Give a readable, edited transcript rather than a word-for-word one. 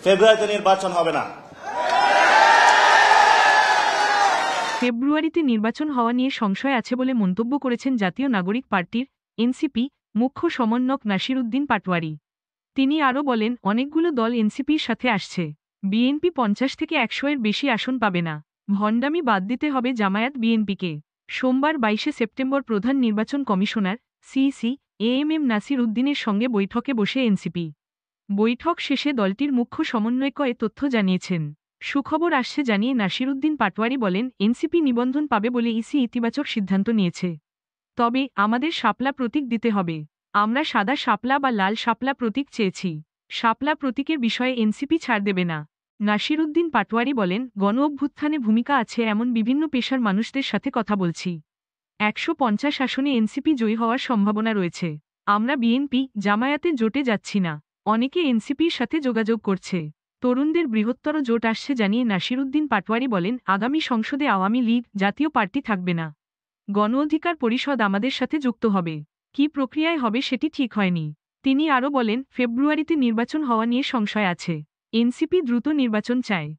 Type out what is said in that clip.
ফেব্রুয়ারিতে নির্বাচন হবে না। ফেব্রুয়ারিতে নির্বাচন হওয়া নিয়ে সংশয় আছে বলে মন্তব্য করেছেন জাতীয় নাগরিক পার্টির এনসিপি মুখ্য সমন্বয়ক নাসির উদ্দিন পাটোয়ারি। তিনি আরও বলেন, অনেকগুলো দল এনসিপির সাথে আসছে। বিএনপি 50 থেকে 100-এর বেশি আসন পাবে না। ভণ্ডামি বাদ দিতে হবে জামায়াত বিএনপিকে। সোমবার 22 সেপ্টেম্বর প্রধান নির্বাচন কমিশনার সিইসি এএমএম নাসির উদ্দিনের সঙ্গে বৈঠকে বসে এনসিপি। বৈঠক শেষে দলটির মুখ্য সমন্বয়ক এ তথ্য জানিয়েছেন। সুখবর আসছে জানিয়ে নাসির উদ্দিন পাটোয়ারি বলেন, এনসিপি নিবন্ধন পাবে বলে ইসি ইতিবাচক সিদ্ধান্ত নিয়েছে। তবে আমাদের শাপলা প্রতীক দিতে হবে। আমরা সাদা শাপলা বা লাল শাপলা প্রতীক চেয়েছি। শাপলা প্রতীকের বিষয়ে এনসিপি ছাড় দেবে না। নাসির উদ্দিন পাটোয়ারি বলেন, গণ অভ্যুত্থানে ভূমিকা আছে এমন বিভিন্ন পেশার মানুষদের সাথে কথা বলছি। 150 আসনে এনসিপি জয়ী হওয়ার সম্ভাবনা রয়েছে। আমরা বিএনপি জামায়াতের জোটে যাচ্ছি না। অনেকে এনসিপির সাথে যোগাযোগ করছে। তরুণদের বৃহত্তর জোট আসছে জানিয়ে নাসির উদ্দিন পাটোয়ারি বলেন, আগামী সংসদে আওয়ামী লীগ জাতীয় পার্টি থাকবে না। গণ অধিকার পরিষদ আমাদের সাথে যুক্ত হবে। কী প্রক্রিয়ায় হবে সেটি ঠিক হয়নি। তিনি আরও বলেন, ফেব্রুয়ারিতে নির্বাচন হওয়া নিয়ে সংশয় আছে। এনসিপি দ্রুত নির্বাচন চায়।